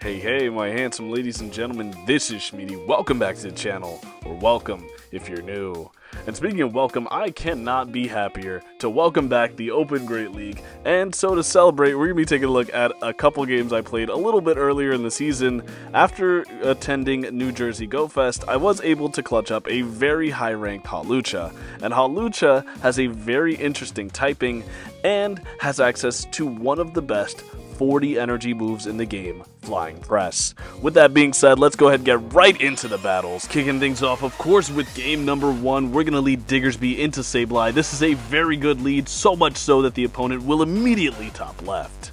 Hey, my handsome ladies and gentlemen, this is Shmeaty. Welcome back to the channel, or welcome if you're new. And speaking of welcome, I cannot be happier to welcome back the Open Great League. And so to celebrate, we're going to be taking a look at a couple games I played a little bit earlier in the season. After attending New Jersey Go Fest, I was able to clutch up a very high-ranked Hawlucha. And Hawlucha has a very interesting typing and has access to one of the best 40 energy moves in the game, Flying Press. With that being said, let's go ahead and get right into the battles. Kicking things off, of course, with game number 1, we're going to lead Diggersby into Sableye. This is a very good lead, so much so that the opponent will immediately top left.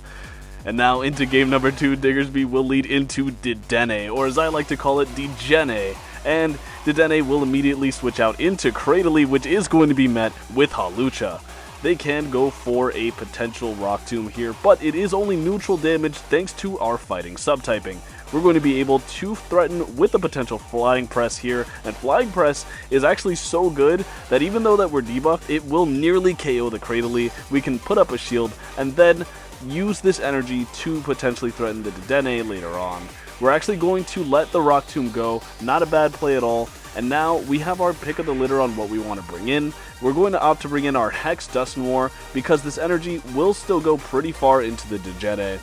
And now into game number 2, Diggersby will lead into Dedenne, or as I like to call it, Degene. And Dedenne will immediately switch out into Cradily, which is going to be met with Hawlucha. They can go for a potential Rock Tomb here, but it is only neutral damage thanks to our fighting subtyping. We're going to be able to threaten with a potential Flying Press here, and Flying Press is actually so good that even though that we're debuffed, it will nearly KO the Cradily. We can put up a shield and then use this energy to potentially threaten the Dedenne later on. We're actually going to let the Rock Tomb go, not a bad play at all. And now we have our pick of the litter on what we want to bring in. We're going to opt to bring in our Hex Dustnoir because this energy will still go pretty far into the Degene.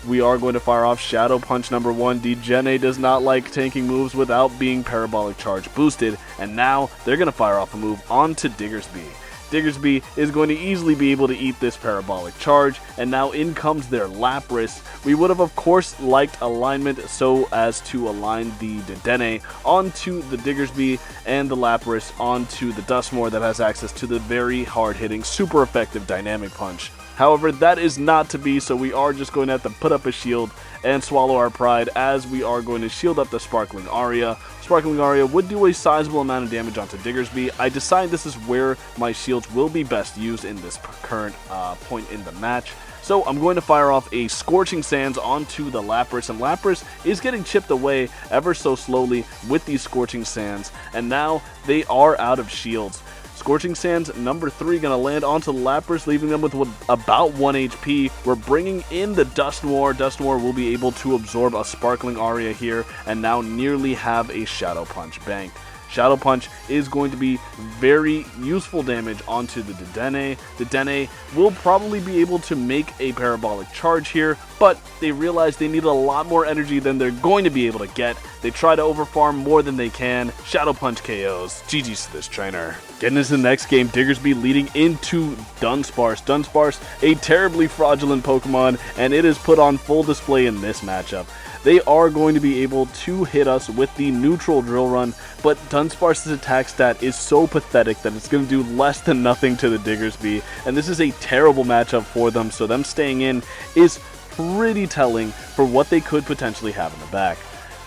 We are going to fire off Shadow Punch number 1. Degene does not like tanking moves without being Parabolic Charge boosted. And now they're going to fire off a move onto Diggersby. Diggersby is going to easily be able to eat this Parabolic Charge, and now in comes their Lapras. We would have, of course, liked alignment so as to align the Dedenne onto the Diggersby and the Lapras onto the Dustnoir that has access to the very hard-hitting, super effective Dynamic Punch. However, that is not to be, so we are just going to have to put up a shield and swallow our pride as we are going to shield up the Sparkling Aria. Sparkling Aria would do a sizable amount of damage onto Diggersby. I decide this is where my shields will be best used in this current point in the match. So I'm going to fire off a Scorching Sands onto the Lapras, and Lapras is getting chipped away ever so slowly with these Scorching Sands, and now they are out of shields. Scorching Sands number 3 going to land onto the Lapras, leaving them with about 1 HP. We're bringing in the Dustnoir. Dustnoir will be able to absorb a Sparkling Aria here and now nearly have a Shadow Punch banked. Shadow Punch is going to be very useful damage onto the Dedenne. Dedenne will probably be able to make a Parabolic Charge here, but they realize they need a lot more energy than they're going to be able to get. They try to overfarm more than they can. Shadow Punch KOs. GG's to this trainer. Getting into the next game, Diggersby leading into Dunsparce. Dunsparce, a terribly fraudulent Pokemon, and it is put on full display in this matchup. They are going to be able to hit us with the neutral Drill Run, but Dunsparce's attack stat is so pathetic that it's going to do less than nothing to the Diggersby, and this is a terrible matchup for them, so them staying in is pretty telling for what they could potentially have in the back.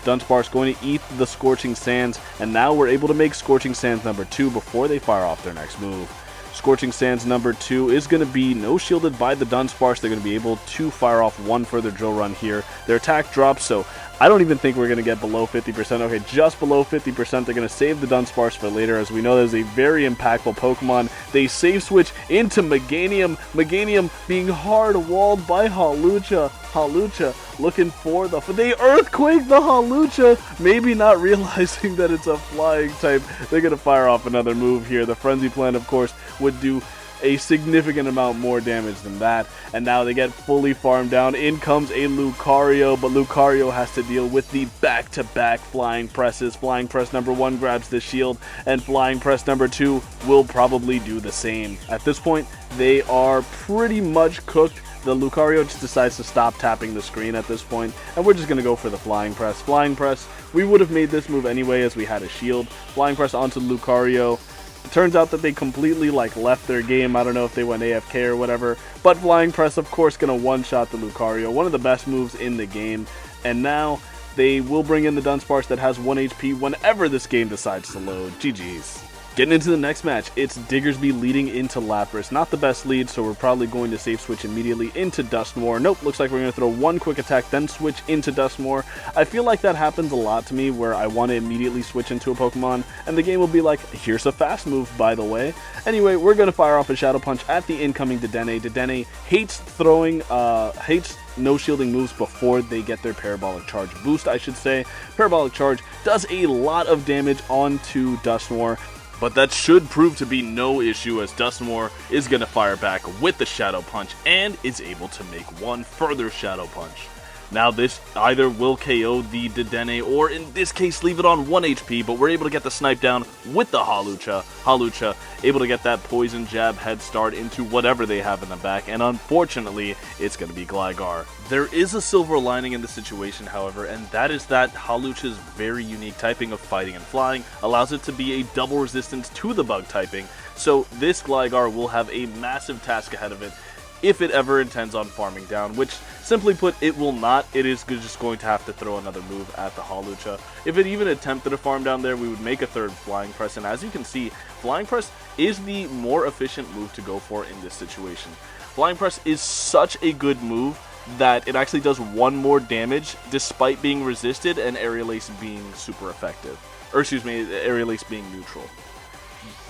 Dunsparce going to eat the Scorching Sands, and now we're able to make Scorching Sands number 2 before they fire off their next move. Scorching Sands number 2 is going to be no shielded by the Dunsparce. They're going to be able to fire off one further Drill Run here. Their attack drops, so I don't even think we're going to get below 50%. Okay, just below 50%. They're going to save the Dunsparce for later, as we know that is a very impactful Pokemon. They save switch into Meganium. Meganium being hard-walled by Hawlucha. Hawlucha looking for they Earthquake the Hawlucha, maybe not realizing that it's a flying type. They're going to fire off another move here. The Frenzy Plant, of course, would do a significant amount more damage than that, and now they get fully farmed down. In comes a Lucario, but Lucario has to deal with the back-to-back Flying Presses. Flying Press number 1 grabs the shield, and Flying Press number 2 will probably do the same. At this point, they are pretty much cooked. The Lucario just decides to stop tapping the screen at this point, and we're just going to go for the Flying Press. Flying Press, we would have made this move anyway as we had a shield. Flying Press onto Lucario. It turns out that they completely left their game. I don't know if they went AFK or whatever, but Flying Press, of course, going to one-shot the Lucario, one of the best moves in the game. And now they will bring in the Dunsparce that has 1 HP whenever this game decides to load. GG's. Getting into the next match, it's Diggersby leading into Lapras. Not the best lead, so we're probably going to safe switch immediately into Dustnoir. Nope, looks like we're going to throw one quick attack, then switch into Dustnoir. I feel like that happens a lot to me, where I want to immediately switch into a Pokemon, and the game will be like, here's a fast move, by the way. Anyway, we're going to fire off a Shadow Punch at the incoming Dedenne. Dedenne hates throwing, no shielding moves before they get their Parabolic Charge boost, I should say. Parabolic Charge does a lot of damage onto Dustnoir, but that should prove to be no issue, as Dustnoir is going to fire back with the Shadow Punch and is able to make one further Shadow Punch. Now this either will KO the Dedenne, or in this case leave it on 1 HP, but we're able to get the snipe down with the Hawlucha. Hawlucha able to get that poison jab head start into whatever they have in the back, and unfortunately it's going to be Gligar. There is a silver lining in the situation, however, and that is that Hawlucha's very unique typing of fighting and flying allows it to be a double resistance to the bug typing, so this Gligar will have a massive task ahead of it if it ever intends on farming down, which, simply put, it will not. It is just going to have to throw another move at the Hawlucha. If it even attempted a farm down there, we would make a third Flying Press, and as you can see, Flying Press is the more efficient move to go for in this situation. Flying Press is such a good move that it actually does 1 more damage despite being resisted and Aerial Ace being super effective. Or excuse me, Aerial Ace being neutral.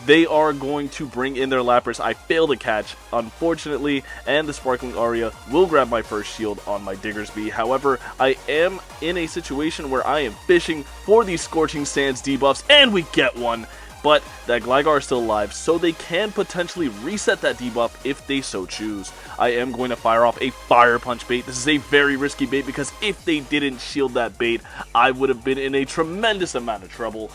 They are going to bring in their Lapras. I failed to catch, unfortunately, and the Sparkling Aria will grab my first shield on my Diggersby. However, I am in a situation where I am fishing for these Scorching Sands debuffs, and we get one. But that Gligar is still alive, so they can potentially reset that debuff if they so choose. I am going to fire off a Fire Punch bait. This is a very risky bait, because if they didn't shield that bait, I would have been in a tremendous amount of trouble.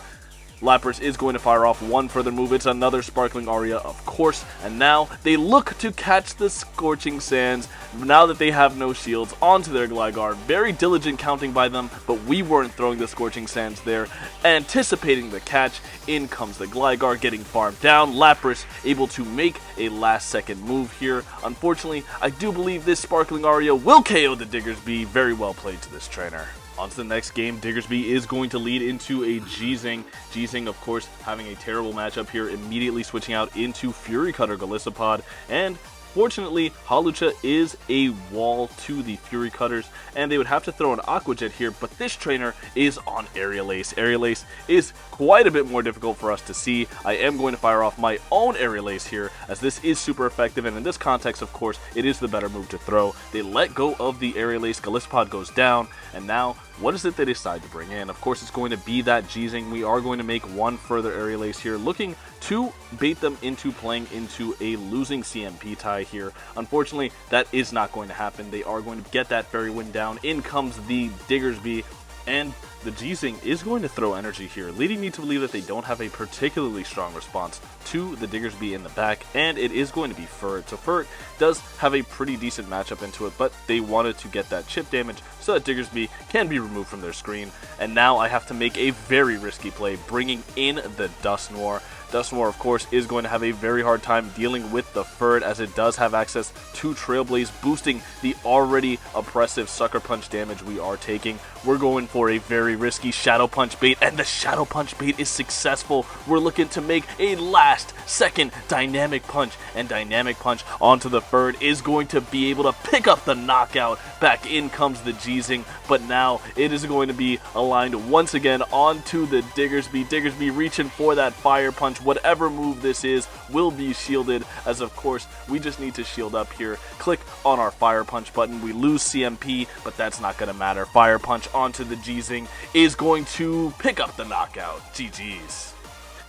Lapras is going to fire off one further move. It's another Sparkling Aria, of course, and now they look to catch the Scorching Sands, now that they have no shields, onto their Gligar. Very diligent counting by them, but we weren't throwing the Scorching Sands there. Anticipating the catch, in comes the Gligar, getting farmed down. Lapras able to make a last-second move here. Unfortunately, I do believe this Sparkling Aria will KO the Diggersby. Very well played to this trainer. On to the next game, Diggersby is going to lead into a G-Zing. G-Zing, of course, having a terrible matchup here, immediately switching out into Fury Cutter Golisopod, and fortunately, Hawlucha is a wall to the Fury Cutters, and they would have to throw an Aqua Jet here, but this trainer is on Aerial Ace. Aerial Ace is quite a bit more difficult for us to see. I am going to fire off my own Aerial Ace here, as this is super effective, and in this context, of course, it is the better move to throw. They let go of the Aerial Ace, Golisopod goes down, and now, what is it they decide to bring in? Of course, it's going to be that G-Zing. We are going to make one further Aerial Ace here, looking to bait them into playing into a losing CMP tie here. Unfortunately, that is not going to happen. They are going to get that Fairy Wind down. In comes the Diggersby, and the G-Zing is going to throw energy here, leading me to believe that they don't have a particularly strong response to the Diggersby in the back, and it is going to be Furret. So Furret does have a pretty decent matchup into it, but they wanted to get that chip damage so that Diggersby can be removed from their screen, and now I have to make a very risky play, bringing in the Dustnoir. Dustnoir, of course, is going to have a very hard time dealing with the Furret, as it does have access to Trailblaze, boosting the already oppressive Sucker Punch damage we are taking. We're going for a very risky Shadow Punch bait, and the Shadow Punch bait is successful. We're looking to make a last-second Dynamic Punch, and Dynamic Punch onto the Furret is going to be able to pick up the knockout. Back in comes the G-Zing, but now it is going to be aligned once again onto the Diggersby. Diggersby reaching for that Fire Punch. Whatever move this is will be shielded, as of course we just need to shield up here. Click on our Fire Punch button. We lose CMP, but that's not going to matter. Fire Punch onto the G-Zing is going to pick up the knockout. GG's.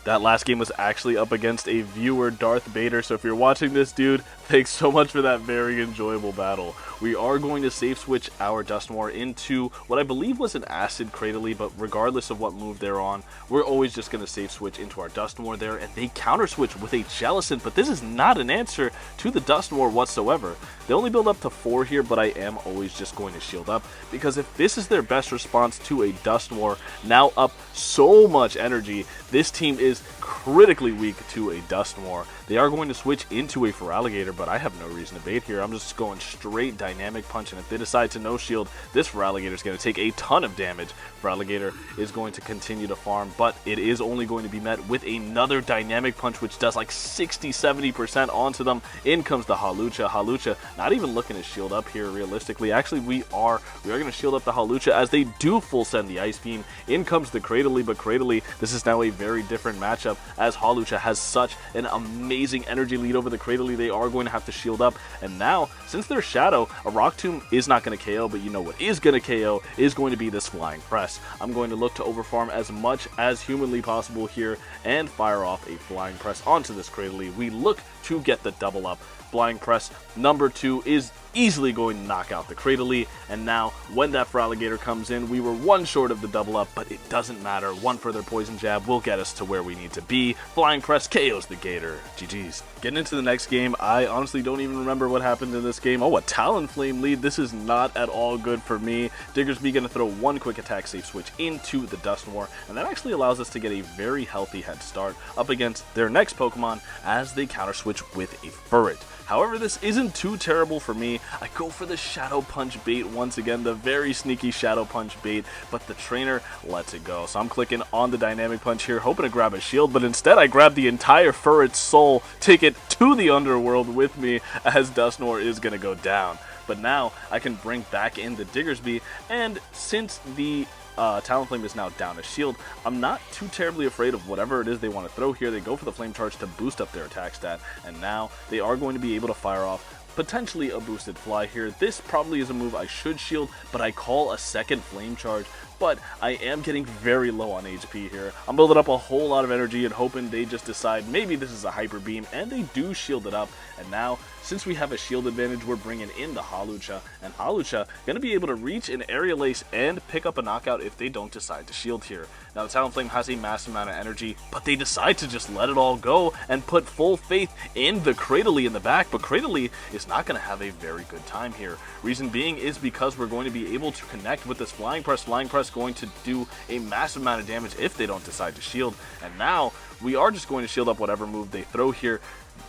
That last game was actually up against a viewer, Darth Bader, so if you're watching this, dude, thanks so much for that very enjoyable battle. We are going to safe switch our Dustnoir into what I believe was an Acid Cradily, but regardless of what move they're on, we're always just going to safe switch into our Dustnoir there, and they counter switch with a Jellicent, but this is not an answer to the Dustnoir whatsoever. They only build up to 4 here, but I am always just going to shield up, because if this is their best response to a Dustnoir, now up so much energy, this team is is critically weak to a Dustnoir. They are going to switch into a Feraligatr, but I have no reason to bait here. I'm just going straight Dynamic Punch, and if they decide to no shield, this Feraligatr is going to take a ton of damage. Feraligatr is going to continue to farm, but it is only going to be met with another Dynamic Punch, which does like 60-70% onto them. In comes the Hawlucha. Hawlucha not even looking to shield up here realistically. Actually, we are going to shield up the Hawlucha as they do full send the Ice Beam. In comes the Cradily, but Cradily, this is now a very different matchup as Hawlucha has such an amazing energy lead over the Cradily. They are going to have to shield up, and now, since they're Shadow, a Rock Tomb is not going to KO, but you know what is going to KO is going to be this Flying Press. I'm going to look to overfarm as much as humanly possible here and fire off a Flying Press onto this Cradily. We look to get the double up. Flying Press number 2 is easily going to knock out the Cradily, and now when that Feraligatr comes in, we were one short of the double up, but it doesn't matter. One further Poison Jab will get us to where we need to be. Flying Press KOs the Gator. GG's. Getting into the next game, I honestly don't even remember what happened in this game. Oh, a Talonflame lead. This is not at all good for me. Diggersby going to throw one quick attack safe switch into the Dustnoir, and that actually allows us to get a very healthy head start up against their next Pokemon as they counter switch with a Furret. However, this isn't too terrible for me. I go for the Shadow Punch bait once again, the very sneaky Shadow Punch bait, but the trainer lets it go. So I'm clicking on the Dynamic Punch here, hoping to grab a shield, but instead I grab the entire Furret's soul, take it to the underworld with me as Dustnoir is going to go down. But now I can bring back in the Diggersby, and since the Talonflame is now down a shield, I'm not too terribly afraid of whatever it is they want to throw here. They go for the Flame Charge to boost up their attack stat, and now they are going to be able to fire off potentially a boosted Fly here. This probably is a move I should shield, but I call a second Flame Charge. But I am getting very low on HP here. I'm building up a whole lot of energy and hoping they just decide maybe this is a Hyper Beam, and they do shield it up. And now, since we have a shield advantage, we're bringing in the Hawlucha, and Hawlucha going to be able to reach an Aerial Ace and pick up a knockout if they don't decide to shield here. Now, the Talonflame has a massive amount of energy, but they decide to just let it all go and put full faith in the Cradily in the back, but Cradily is not going to have a very good time here. Reason being is because we're going to be able to connect with this Flying Press. Flying Press going to do a massive amount of damage if they don't decide to shield, and now we are just going to shield up whatever move they throw here.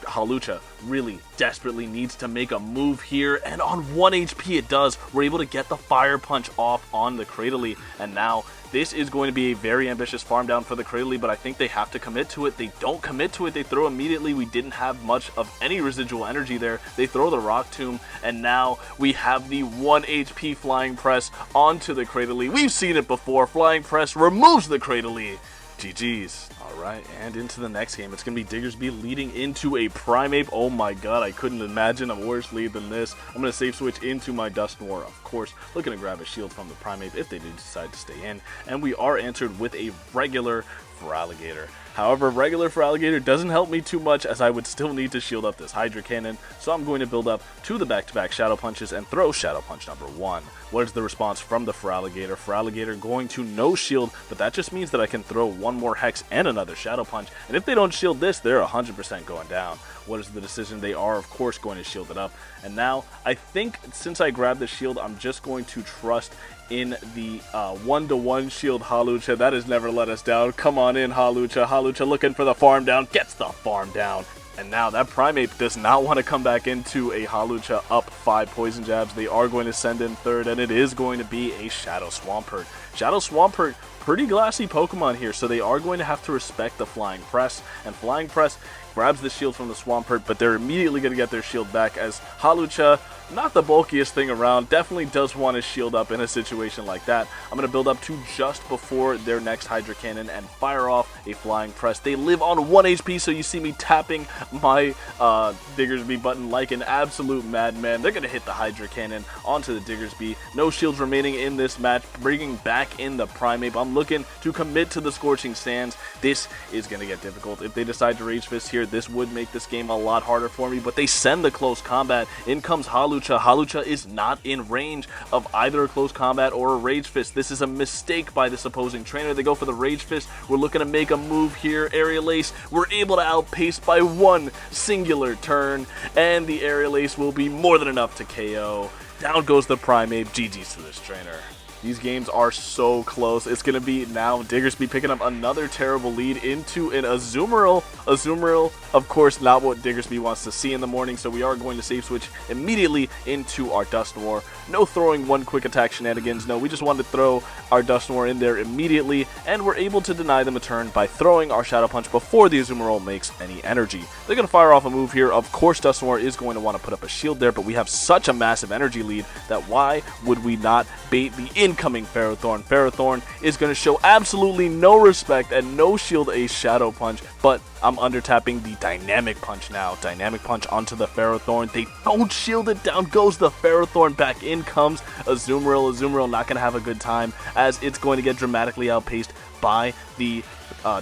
Hawlucha really desperately needs to make a move here, and on 1 HP it does. We're able to get the Fire Punch off on the Cradily, and now this is going to be a very ambitious farm down for the Cradily, but I think they have to commit to it. They don't commit to it. They throw immediately. We didn't have much of any residual energy there. They throw the Rock Tomb, and now we have the 1 HP Flying Press onto the Cradily. We've seen it before. Flying Press removes the Cradily. GG's. Alright, and into the next game. It's going to be Diggersby leading into a Primeape. Oh my god, I couldn't imagine a worse lead than this. I'm going to safe switch into my Dustnoir, of course, looking to grab a shield from the Primeape if they do decide to stay in. And we are answered with a regular Feraligatr. However, regular Feraligatr doesn't help me too much as I would still need to shield up this Hydro Cannon, so I'm going to build up to the back-to-back Shadow Punches and throw Shadow Punch number 1. What is the response from the Feraligatr? Feraligatr going to no shield, but that just means that I can throw one more Hex and another Shadow Punch, and if they don't shield this, they're 100% going down. What is the decision? They are, of course, going to shield it up, and now I think since I grabbed the shield, I'm just going to trust in the 1-to-1 shield Hawlucha. That has never let us down. Come on in, Hawlucha. Hawlucha looking for the farm down, gets the farm down. And now that Primeape does not want to come back into a Hawlucha up 5 Poison Jabs. They are going to send in third, and it is going to be a Shadow Swampert. Shadow Swampert, pretty glassy Pokemon here, so they are going to have to respect the Flying Press, and Flying Press grabs the shield from the Swampert, but they're immediately going to get their shield back as Hawlucha, not the bulkiest thing around, definitely does want to shield up in a situation like that. I'm going to build up to just before their next Hydro Cannon and fire off a Flying Press. They live on 1 HP, so you see me tapping my Diggersby button like an absolute madman. They're going to hit the Hydro Cannon onto the Diggersby. No shields remaining in this match, bringing back in the Primeape. I'm looking to commit to the Scorching Sands. This is going to get difficult. If they decide to Rage Fist here, this would make this game a lot harder for me, but they send the close combat. In comes Hawlucha. Hawlucha is not in range of either a close combat or a Rage Fist. This is a mistake by this opposing trainer. They go for the Rage Fist. We're looking to make a move here. Aerial Ace, we're able to outpace by 1 singular turn, and the Aerial Ace will be more than enough to KO. Down goes the Primeape. GG's to this trainer. These games are so close. It's going to be now Diggersby picking up another terrible lead into an Azumarill. Azumarill, of course, not what Diggersby wants to see in the morning, so we are going to save switch immediately into our Dustnoir. No throwing one quick attack shenanigans. No, we just wanted to throw our Dustnoir in there immediately, and we're able to deny them a turn by throwing our Shadow Punch before the Azumarill makes any energy. They're going to fire off a move here. Of course, Dustnoir is going to want to put up a shield there, but we have such a massive energy lead that why would we not bait the incoming Ferrothorn? Ferrothorn is going to show absolutely no respect and no shield a Shadow Punch, but I'm under tapping the Dynamic Punch now. Dynamic Punch onto the Ferrothorn. They don't shield it. Down goes the Ferrothorn. Back in comes Azumarill. Azumarill not going to have a good time as it's going to get dramatically outpaced by the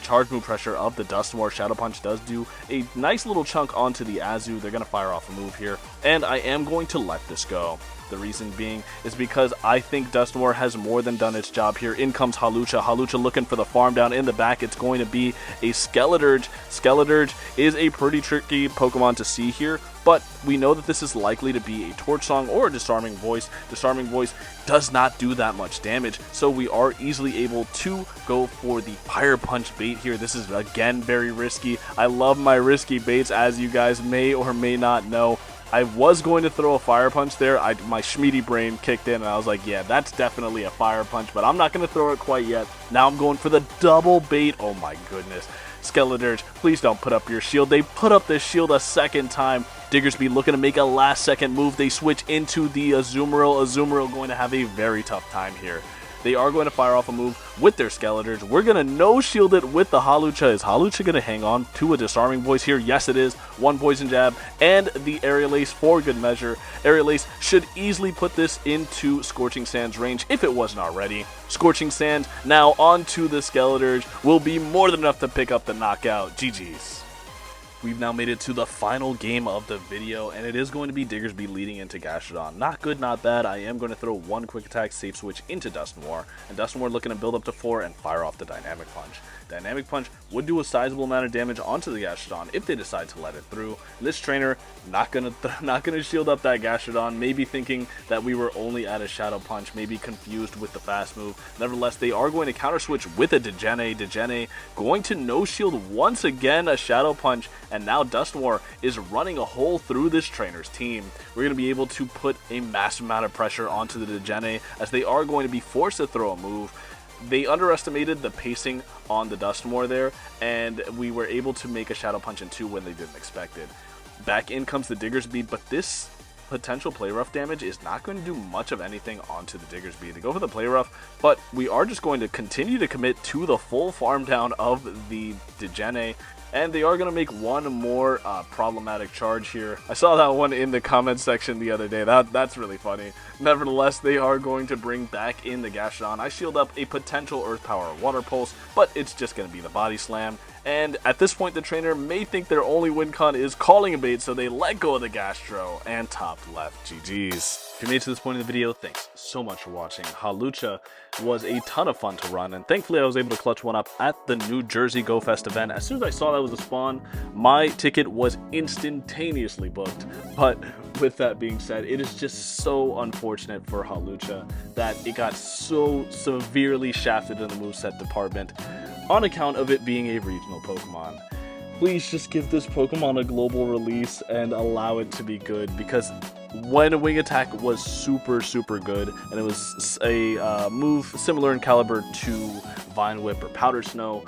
charge move pressure of the Dustnoir. Shadow Punch does do a nice little chunk onto the Azu. They're going to fire off a move here, and I am going to let this go. The reason being is because I think Dustnoir has more than done its job here. In comes Hawlucha. Hawlucha looking for the farm down in the back. It's going to be a Skeledirge. Skeledirge is a pretty tricky Pokemon to see here, but we know that this is likely to be a Torch Song or a Disarming Voice. Disarming Voice does not do that much damage, so we are easily able to go for the Fire Punch bait here. This is, again, very risky. I love my risky baits, as you guys may or may not know. I was going to throw a Fire Punch there. My Shmeaty brain kicked in, and I was like, yeah, that's definitely a Fire Punch, but I'm not going to throw it quite yet. Now I'm going for the double bait. Oh my goodness. Skeledirge, please don't put up your shield. They put up the shield a second time. Diggersby looking to make a last-second move. They switch into the Azumarill. Azumarill going to have a very tough time here. They are going to fire off a move with their Skeledirge. We're going to no-shield it with the Hawlucha. Is Hawlucha going to hang on to a Disarming Voice here? Yes, it is. One Poison Jab and the Aerial Ace for good measure. Aerial Ace should easily put this into Scorching Sand's range if it wasn't already. Scorching Sand now onto the Skeledirge will be more than enough to pick up the knockout. GG's. We've now made it to the final game of the video, and it is going to be Diggersby leading into Gastrodon. Not good, not bad. I am going to throw one quick attack safe switch into Dustnoir, and Dustnoir looking to build up to 4 and fire off the Dynamic Punch. Dynamic Punch would do a sizable amount of damage onto the Gastrodon if they decide to let it through. This trainer not gonna shield up that Gastrodon, maybe thinking that we were only at a Shadow Punch, maybe confused with the fast move. Nevertheless, they are going to counter switch with a Degene. Degene going to no shield once again a Shadow Punch, and now Dustnoir is running a hole through this trainer's team. We're going to be able to put a massive amount of pressure onto the Degene as they are going to be forced to throw a move. They underestimated the pacing on the Dustnoir there, and we were able to make a Shadow Punch in 2 when they didn't expect it. Back in comes the Diggersby, but this potential Play Rough damage is not going to do much of anything onto the Diggersby. They go for the Play Rough, but we are just going to continue to commit to the full farm down of the Degene, and they are going to make one more problematic charge here. I saw that one in the comment section the other day. That's really funny. Nevertheless, they are going to bring back in the Gastrodon. I shield up a potential Earth Power Water Pulse, but it's just going to be the Body Slam. And at this point, the trainer may think their only win con is calling a bait, so they let go of the Gastro and topped left. GG's. If you made it to this point in the video, thanks so much for watching. Hawlucha was a ton of fun to run, and thankfully I was able to clutch one up at the New Jersey Go Fest event. As soon as I saw that was a spawn, my ticket was instantaneously booked. But with that being said, it is just so unfortunate for Hawlucha that it got so severely shafted in the moveset department on account of it being a regional Pokemon. Please just give this Pokemon a global release and allow it to be good, because when Wing Attack was super good, and it was a move similar in caliber to Vine Whip or Powder Snow,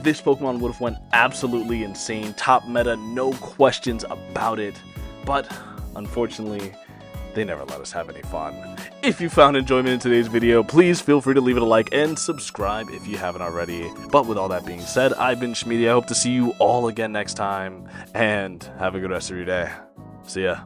this Pokemon would have went absolutely insane. Top meta, no questions about it. But unfortunately, they never let us have any fun. If you found enjoyment in today's video, please feel free to leave it a like and subscribe if you haven't already. But with all that being said, I've been Shmeaty. I hope to see you all again next time, and have a good rest of your day. See ya.